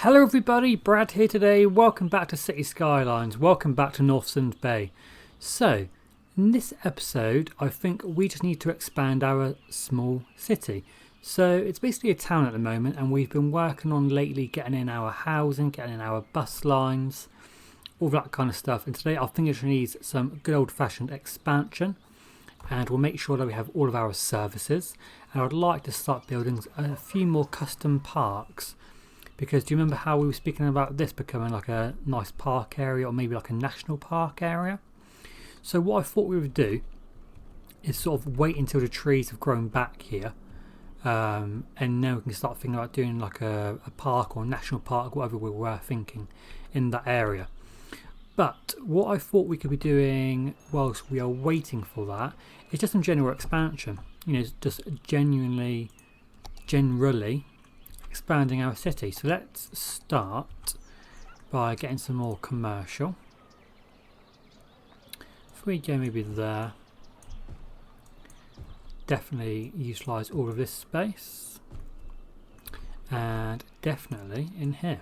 Hello everybody, Brad here today. Welcome back to City Skylines. Welcome back to Northsund Bay. So, in this episode, I think we just need to expand our small city. So, it's basically a town at the moment, and we've been working on lately getting in our housing, getting in our bus lines, all that kind of stuff. And today I think it needs some good old-fashioned expansion, and we'll make sure that we have all of our services. And I'd like to start building a few more custom parks. Because do you remember how we were speaking about this becoming like a nice park area or maybe like a national park area? So what I thought we would do is sort of wait until the trees have grown back here. And then we can start thinking about doing like a park or a national park, whatever we were thinking in that area. But what I thought we could be doing whilst we are waiting for that is just some general expansion. You know, just generally expanding our city. So let's start by getting some more commercial. If we go maybe there, definitely utilise all of this space, and definitely in here,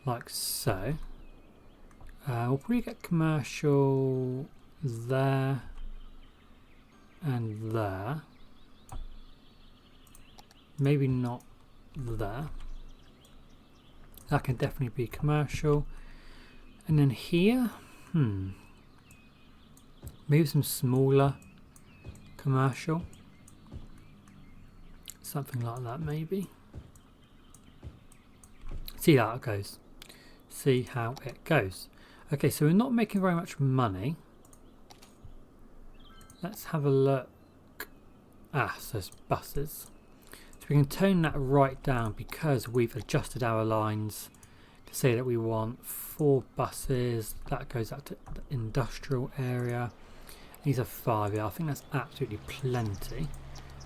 like so. We'll probably get commercial there and there. Maybe not there. That can definitely be commercial. And then here, maybe some smaller commercial. Something like that maybe. See how it goes. See how it goes. Okay, so we're not making very much money. Let's have a look. So there's buses. We can tone that right down because we've adjusted our lines to say that we want 4 buses. That goes out to the industrial area. These are 5. Yeah, I think that's absolutely plenty.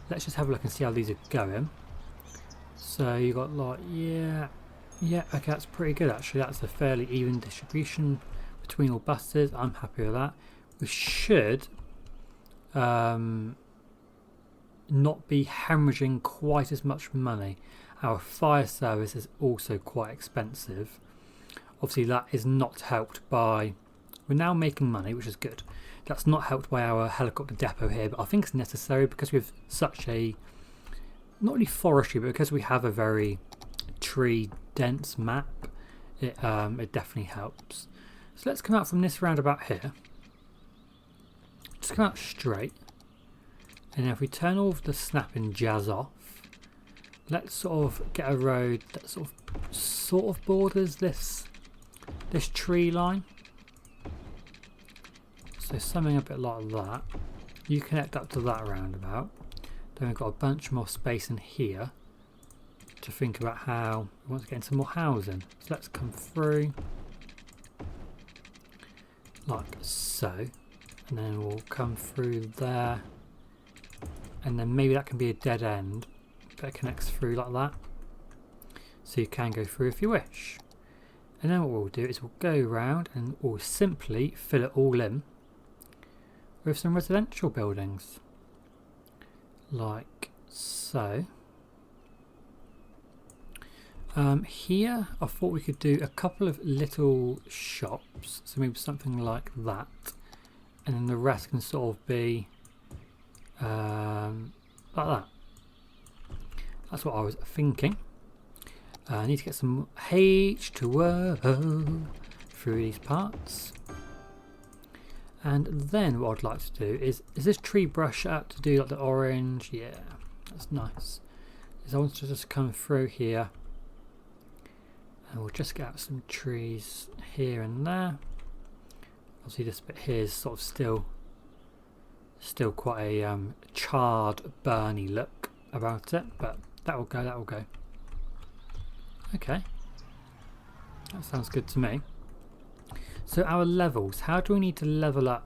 Let's just have a look and see how these are going. So you got like, yeah, okay, that's pretty good actually. That's a fairly even distribution between all buses. I'm happy with that. We should not be hemorrhaging quite as much money. Our fire service is also quite expensive. Obviously that is not helped by, we're now making money, which is good. That's not helped by our helicopter depot here, but I think it's necessary because we have such a, not really forestry, but because we have a very tree dense map, it definitely helps. So let's come out from this roundabout here. Just come out straight. And if we turn all of the snapping jazz off, let's sort of get a road that sort of borders this tree line. So something a bit like that. You connect up to that roundabout. Then we've got a bunch more space in here to think about how we want to get into more housing. So let's come through like so, and then we'll come through there. And then maybe that can be a dead end, but it connects through like that. So you can go through if you wish. And then what we'll do is we'll go around and we'll simply fill it all in with some residential buildings. Like so. Here I thought we could do a couple of little shops. So maybe something like that. And then the rest can sort of be like that. That's what I was thinking. I need to get some H2O through these parts. And then what I'd like to do is this tree brush up to do like the orange? Yeah, that's nice. I want to just come through here and we'll just get out some trees here and there. Obviously this bit here is sort of still quite a charred, burny look about it, but that will go. Okay, that sounds good to me. So our levels, how do we need to level up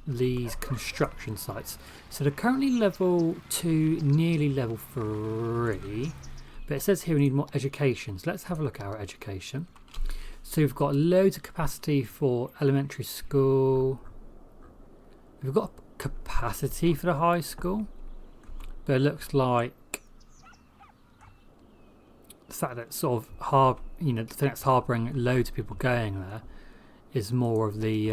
these construction sites? So they're currently level 2, nearly level 3, but it says here we need more education. So let's have a look at our education. So we've got loads of capacity for elementary school. We've got capacity for the high school, but it looks like the fact that it's sort of hard, the thing that's harbouring loads of people going there is more of the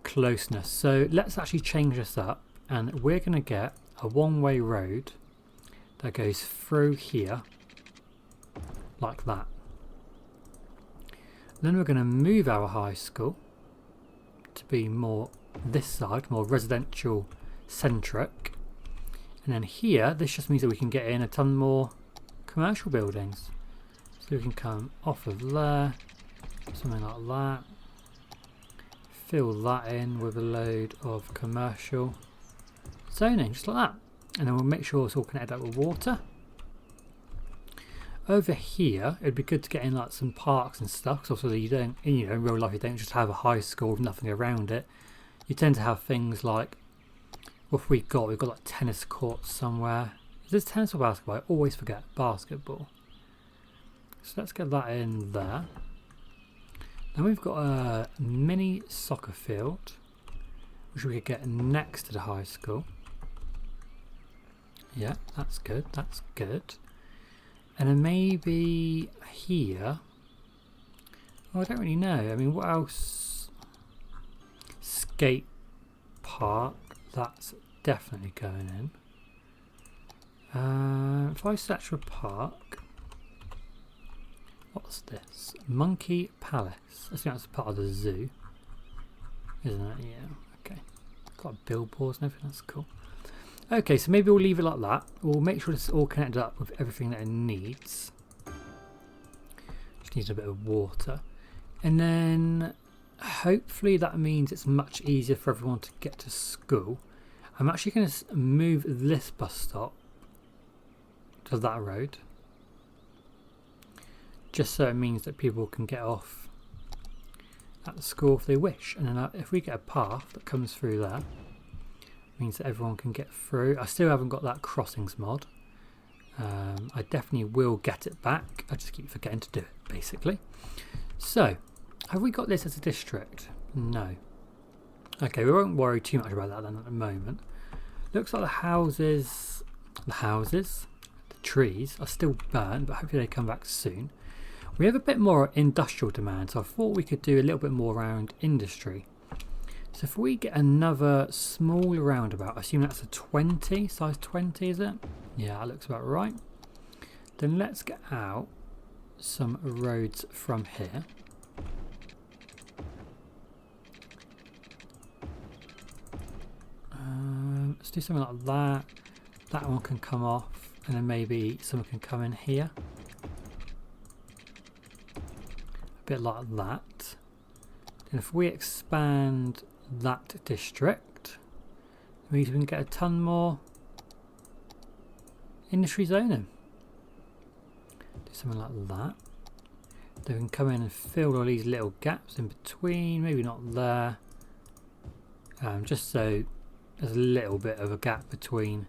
closeness. So let's actually change this up, and we're going to get a one-way road that goes through here like that. Then we're going to move our high school to be more this side, more residential centric, and then here this just means that we can get in a ton more commercial buildings. So we can come off of there, something like that, fill that in with a load of commercial zoning, just like that. And then we'll make sure it's all connected up with water. Over here, it'd be good to get in like some parks and stuff, because obviously you don't, in real life you don't just have a high school with nothing around it. You tend to have things like, what we've got like tennis courts somewhere. Is this tennis or basketball? I always forget. Basketball. So let's get that in there. Then we've got a mini soccer field, which we could get next to the high school. Yeah, that's good. That's good. And then maybe here. Oh, I don't really know. I mean, what else? Skate park. That's definitely going in. If I search for a park. What's this? Monkey Palace. I think that's part of the zoo. Isn't it? Yeah. Okay. Got billboards and everything. That's cool. Okay, so maybe we'll leave it like that. We'll make sure it's all connected up with everything that it needs. Just needs a bit of water. And then hopefully that means it's much easier for everyone to get to school. I'm actually going to move this bus stop to that road. Just so it means that people can get off at the school if they wish. And then if we get a path that comes through there, means that everyone can get through. I still haven't got that crossings mod. I definitely will get it back. I just keep forgetting to do it, basically. So, have we got this as a district? No. Okay, we won't worry too much about that then at the moment. Looks like the trees are still burnt, but hopefully they come back soon. We have a bit more industrial demand, so I thought we could do a little bit more around industry. So if we get another small roundabout, I assume that's a 20, size 20 is it? Yeah, that looks about right. Then let's get out some roads from here. Let's do something like that. That one can come off, and then maybe someone can come in here. A bit like that. And if we expand that district, it means we can get a ton more industry zoning. Do something like that. Then we can come in and fill all these little gaps in between, maybe not there, just so there's a little bit of a gap between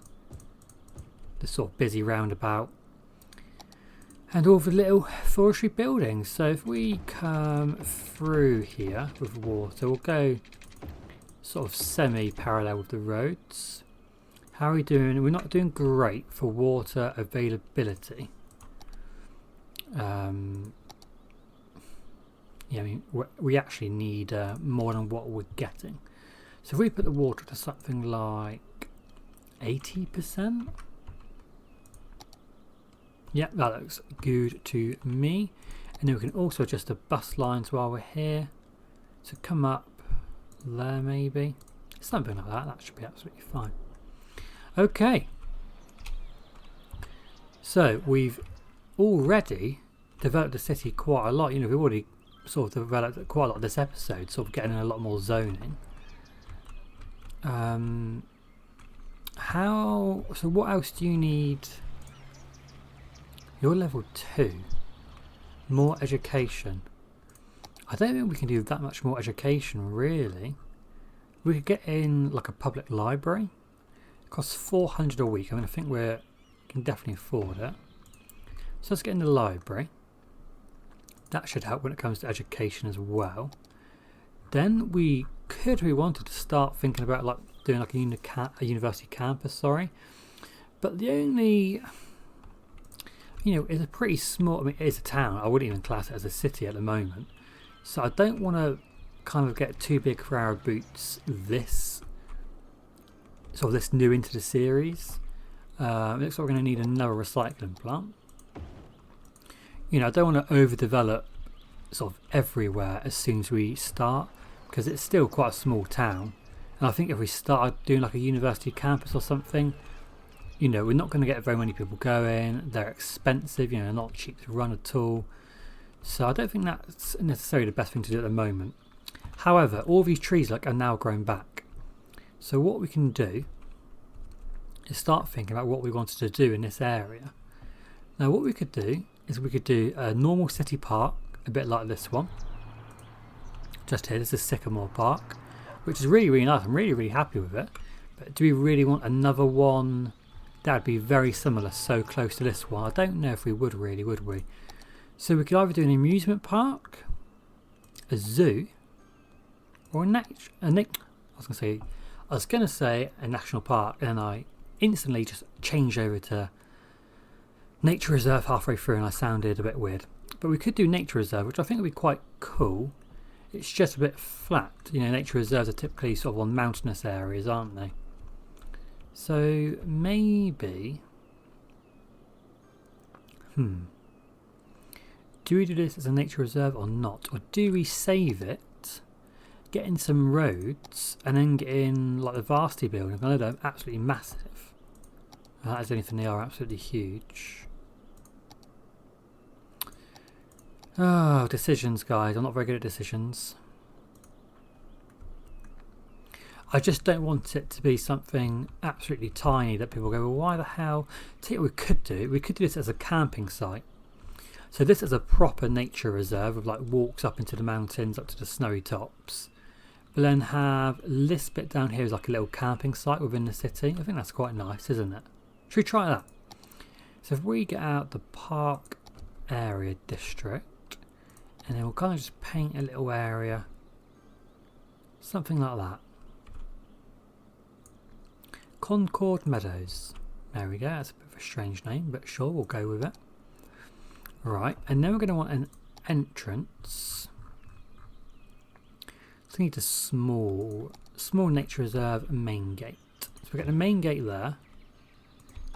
the sort of busy roundabout and all the little forestry buildings. So if we come through here with water, we'll go sort of semi-parallel with the roads. How are we doing? We're not doing great for water availability. Yeah, I mean, we actually need more than what we're getting. So if we put the water to something like 80%, yeah, that looks good to me. And then we can also adjust the bus lines while we're here. So come up there maybe. Something like that. That should be absolutely fine. Okay. So we've already developed the city quite a lot. You know, we've already sort of developed quite a lot of this episode, sort of getting a lot more zoning. So what else do you need? You're level 2. More education. I don't think we can do that much more education, really. We could get in like a public library. It costs 400 a week. I mean, I think we can definitely afford it. So let's get in the library. That should help when it comes to education as well. Then we could, if we wanted, to start thinking about like doing like a university campus. Sorry, but the only you know, it's a pretty small, I mean, it is a town. I wouldn't even class it as a city at the moment. So I don't want to kind of get too big for our boots this new into the series. It looks like we're going to need another recycling plant. You know, I don't want to overdevelop sort of everywhere as soon as we start, because it's still quite a small town. And I think if we start doing like a university campus or something, you know, we're not going to get very many people going. They're expensive, you know, not cheap to run at all. So I don't think that's necessarily the best thing to do at the moment. However, all of these trees are now growing back. So what we can do is start thinking about what we wanted to do in this area. Now what we could do is we could do a normal city park, a bit like this one. Just here, this is Sycamore Park, which is really, really nice. I'm really, really happy with it. But do we really want another one that would be very similar, so close to this one? I don't know if we would really, would we? So we could either do an amusement park, a zoo, or I was going to say a national park, and then I instantly just changed over to nature reserve halfway through, and I sounded a bit weird. But we could do nature reserve, which I think would be quite cool. It's just a bit flat. You know, nature reserves are typically sort of on mountainous areas, aren't they? So maybe, do we do this as a nature reserve or not? Or do we save it, get in some roads, and then get in like the varsity building? I know they're absolutely massive. That is anything, they are absolutely huge. Oh, decisions, guys. I'm not very good at decisions. I just don't want it to be something absolutely tiny that people go, well, why the hell? Tell you what we could do. We could do this as a camping site. So this is a proper nature reserve with like walks up into the mountains, up to the snowy tops. But then have this bit down here is like a little camping site within the city. I think that's quite nice, isn't it? Should we try that? So if we get out the park area district, and then we'll kind of just paint a little area, something like that. Concord Meadows. There we go. That's a bit of a strange name, but sure, we'll go with it. Right, and then we're going to want an entrance. So we need a small nature reserve main gate. So we get the main gate there.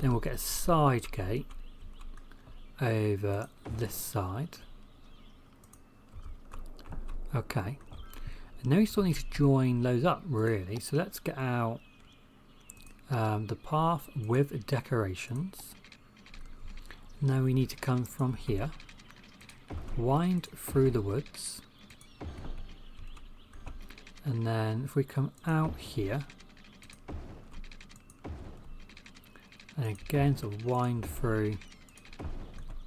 Then we'll get a side gate over this side. Okay. And now we still need to join those up, really. So let's get out the path with decorations. Now we need to come from here, wind through the woods, and then if we come out here, and again sort of wind through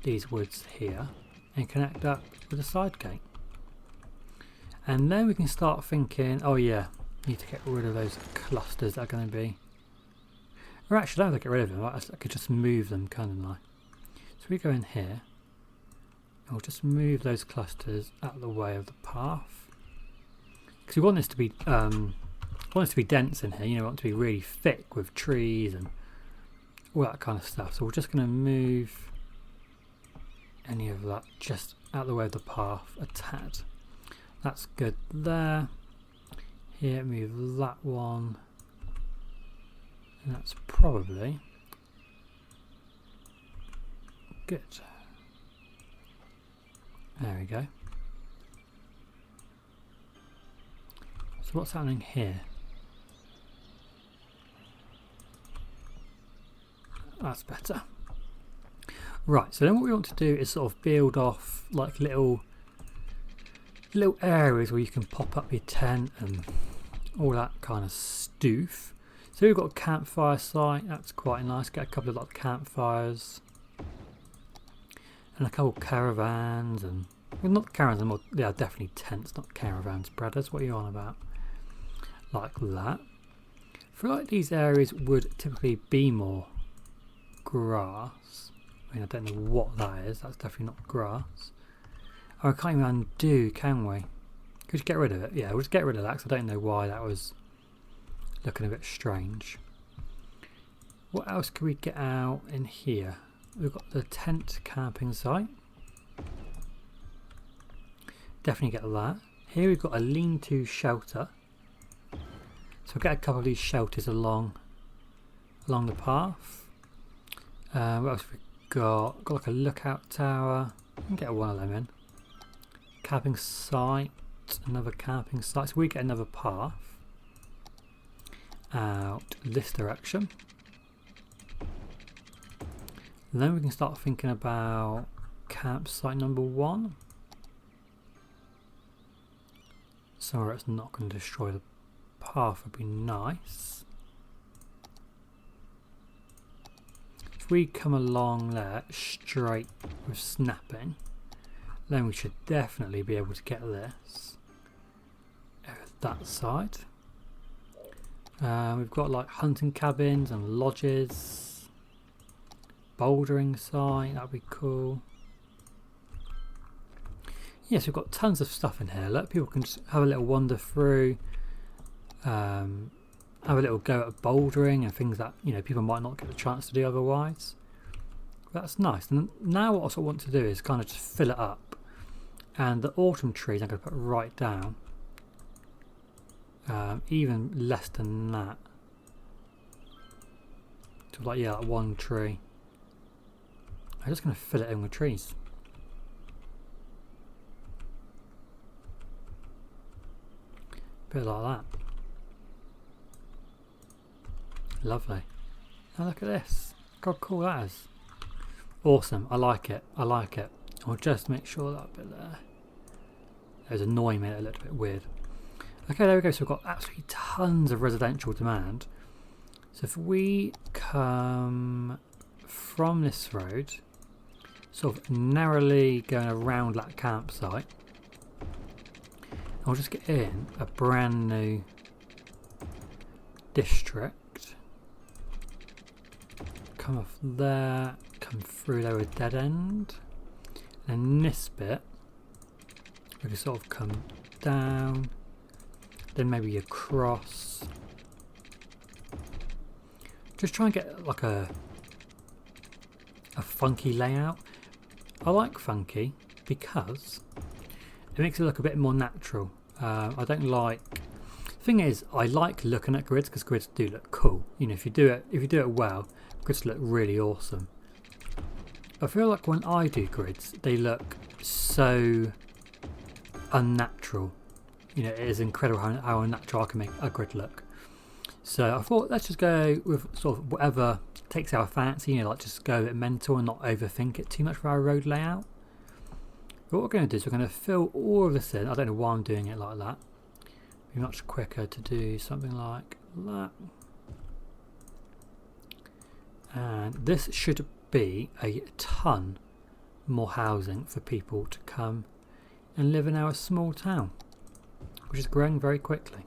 these woods here, and connect up with a side gate. And then we can start thinking, oh yeah, need to get rid of those clusters that are going to be, or actually I don't have to get rid of them, I could just move them, kind of. So we go in here, and we'll just move those clusters out of the way of the path, because we want this to be dense in here. You know, we want it to be really thick with trees and all that kind of stuff. So we're just going to move any of that just out of the way of the path a tad. That's good there. Here, move that one, and that's probably good. There we go. So what's happening here? That's better. Right, so then what we want to do is sort of build off like little areas where you can pop up your tent and all that kind of stoof. So we've got a campfire site, that's quite nice. Get a couple of like campfires. And a couple caravans, and well, not caravans, more, they are definitely tents, not caravans, brothers. What are you on about? Like that. I feel like these areas would typically be more grass. I mean, I don't know what that is. That's definitely not grass. Oh, I can't even undo, can we? Could you get rid of it? Yeah, we'll just get rid of that, because I don't know why that was looking a bit strange. What else can we get out in here? we've got the tent camping site. Definitely get that. Here we've got a lean-to shelter. So we'll get a couple of these shelters along the path. What else have we got? Got like a lookout tower. We can get one of them in. Camping site. Another camping site. So we get another path out this direction. And then we can start thinking about campsite number 1. Somewhere it's not going to destroy the path would be nice. If we come along there straight with snapping, then we should definitely be able to get this over that side. We've got like hunting cabins and lodges, bouldering site, that'd be cool. Yes, we've got tons of stuff in here. Let people can just have a little wander through, have a little go at bouldering and things that people might not get the chance to do otherwise. But that's nice. And now what I sort of want to do is kind of just fill it up, and the autumn trees I'm going to put right down, even less than that. So like like one tree. I'm just going to fill it in with trees. Bit like that. Lovely. Now look at this. God, cool that is. Awesome. I like it. I like it. I'll just make sure that bit there. It was annoying me. It looked a bit weird. Okay, there we go. So we've got absolutely tons of residential demand. So if we come from this road, sort of narrowly going around that campsite, I'll just get in a brand new district. Come off there, come through there with dead end. And this bit, we can sort of come down, then maybe across. Just try and get like a funky layout. I like funky because it makes it look a bit more natural. I don't like. The thing is, I like looking at grids because grids do look cool. If you do it well, grids look really awesome. I feel like when I do grids, they look so unnatural. It is incredible how unnatural I can make a grid look. So I thought let's just go with sort of whatever takes our fancy. Like just go a bit mental and not overthink it too much for our road layout. But what we're going to do is we're going to fill all of this in. I don't know why I'm doing it like that. It'd be much quicker to do something like that. And this should be a ton more housing for people to come and live in our small town, which is growing very quickly.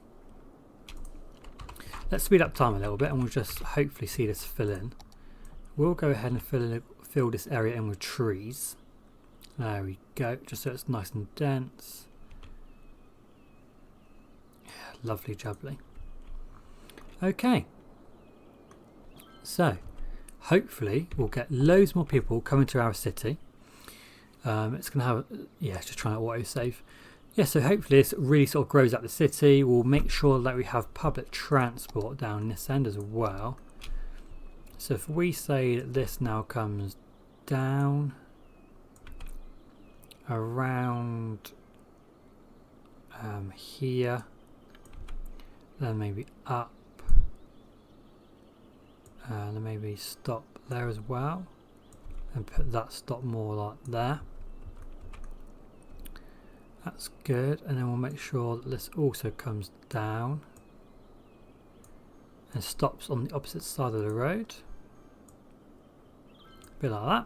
Let's speed up time a little bit and we'll just hopefully see this fill in. We'll go ahead and fill this area in with trees. There we go, just so it's nice and dense. Yeah, lovely jubbly. Okay, so hopefully we'll get loads more people coming to our city. It's going to have, just trying to auto-save. Yeah, so hopefully this really sort of grows out the city. We'll make sure that we have public transport down this end as well. So if we say that this now comes down around here, then maybe up, and then maybe stop there as well, and put that stop more like there. That's good, and then we'll make sure that this also comes down and stops on the opposite side of the road. A bit like that.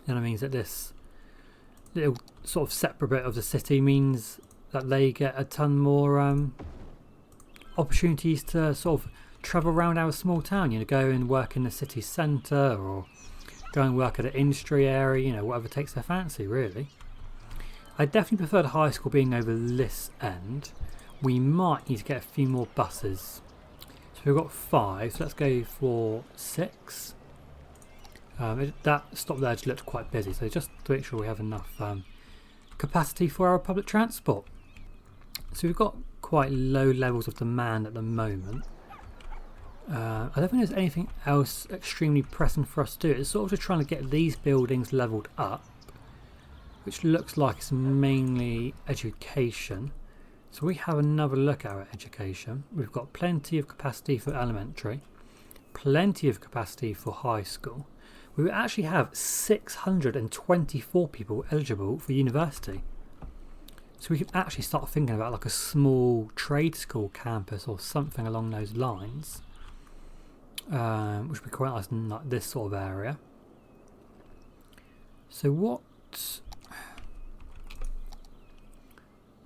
And it means that this little sort of separate bit of the city means that they get a ton more opportunities to sort of travel around our small town. Go and work in the city centre or go and work at an industry area, whatever takes their fancy really. I definitely prefer the high school being over this end. We might need to get a few more buses. So we've got 5, so let's go for 6. That stop there just looked quite busy, so just to make sure we have enough capacity for our public transport. So we've got quite low levels of demand at the moment. I don't think there's anything else extremely pressing for us to do. It's sort of just trying to get these buildings leveled up, which looks like it's mainly education. So we have another look at our education. We've got plenty of capacity for elementary, plenty of capacity for high school. We actually have 624 people eligible for university. So we can actually start thinking about like a small trade school campus or something along those lines, which would be quite nice in like this sort of area. So what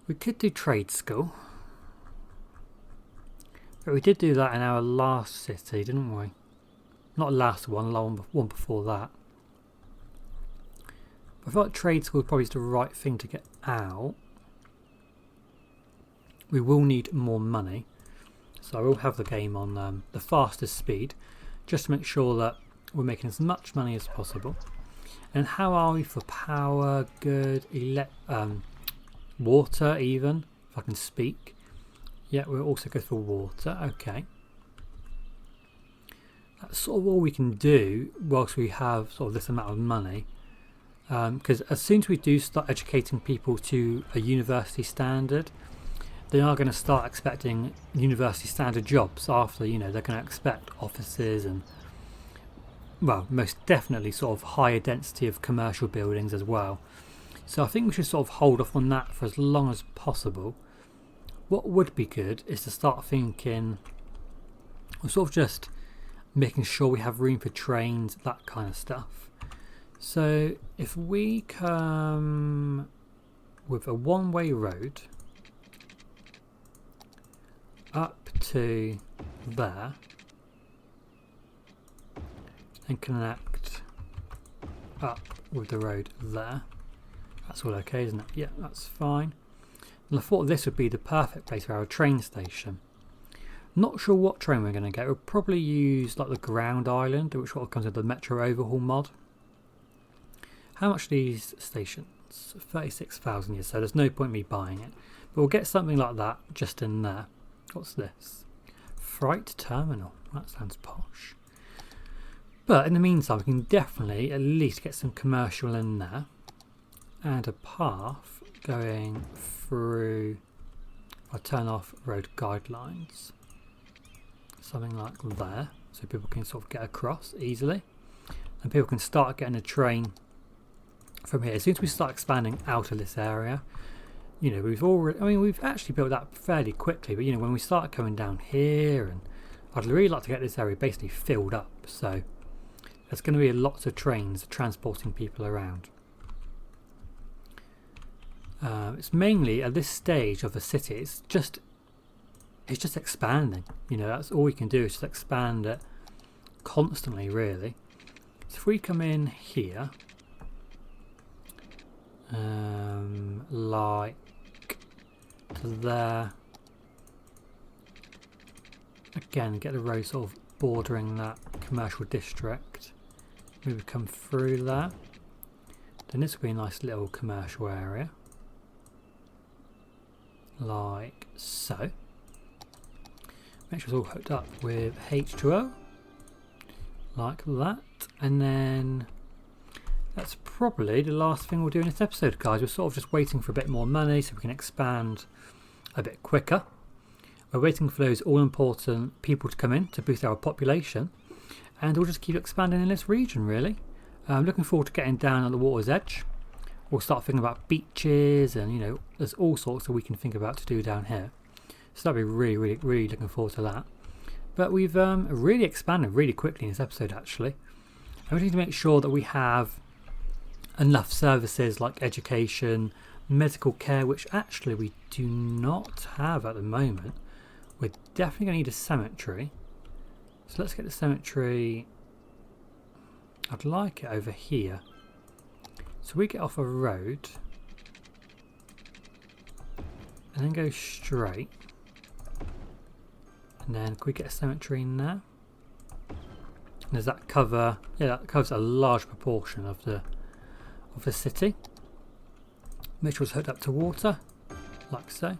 we could do trade school, but we did do that in our last city, didn't we? Not last one, one before that. But I feel like trade school probably is the right thing to get out. We will need more money, so I will have the game on the fastest speed, just to make sure that we're making as much money as possible. And how are we for power, good, water even, if I can speak. Yeah, we'll also go for water, okay. That's sort of all we can do whilst we have sort of this amount of money. Because as soon as we do start educating people to a university standard, they are going to start expecting university standard jobs after, they're going to expect offices and, well, most definitely sort of higher density of commercial buildings as well. So I think we should sort of hold off on that for as long as possible. What would be good is to start thinking, or sort of just making sure we have room for trains, that kind of stuff. So if we come with a one-way road up to there and connect up with the road there, that's all okay, isn't it? Yeah, that's fine. And I thought this would be the perfect place for our train station. Not sure what train we're going to get. We'll probably use like the ground island, which sort of comes with the Metro Overhaul mod. How much are these stations? 36,000 years, so there's no point me buying it. But we'll get something like that just in there. What's this? Freight terminal. That sounds posh. But in the meantime, we can definitely at least get some commercial in there. And a path going through. I'll turn off road guidelines. Something like there. So people can sort of get across easily. And people can start getting a train from here. As soon as we start expanding out of this area, we've actually built that fairly quickly, but when we start coming down here, and I'd really like to get this area basically filled up, so there's going to be lots of trains transporting people around. It's mainly at this stage of the city, it's just expanding. That's all we can do is just expand it constantly, really. So if we come in here, like to there, again get the road sort of bordering that commercial district, maybe come through that, then this will be a nice little commercial area like so. Make sure it's all hooked up with H2O like that, and then that's probably the last thing we'll do in this episode, guys. We're sort of just waiting for a bit more money so we can expand a bit quicker. We're waiting for those all-important people to come in to boost our population, and we'll just keep expanding in this region, really. I'm looking forward to getting down at the water's edge. We'll start thinking about beaches, and there's all sorts that we can think about to do down here. So that'll be really, really, really looking forward to that. But we've really expanded really quickly in this episode, actually. And we need to make sure that we have enough services like education, medical care, which actually we do not have at the moment. We're definitely going to need a cemetery. So let's get the cemetery. I'd like it over here. So we get off a road and then go straight. And then can we get a cemetery in there? does that cover? Yeah, that covers a large proportion of the city, which was hooked up to water, like so.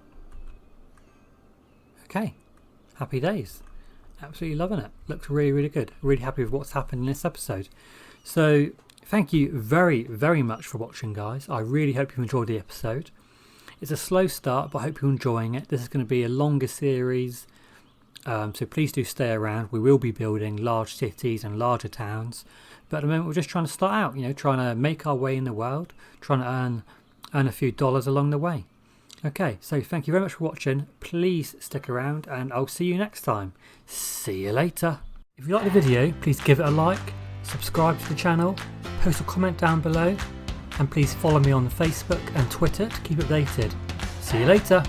Okay, happy days. Absolutely loving it. Looks really, really good. Really happy with what's happened in this episode. So thank you very, very much for watching, guys. I really hope you enjoyed the episode. It's a slow start, but I hope you're enjoying it. This is going to be a longer series, so please do stay around. We will be building large cities and larger towns, but at the moment we're just trying to start out, you know, trying to make our way in the world, trying to earn a few dollars along the way. Okay, so thank you very much for watching. Please stick around and I'll see you next time. See you later. If you like the video, please give it a like, subscribe to the channel, post a comment down below, and please follow me on Facebook and Twitter to keep updated. See you later.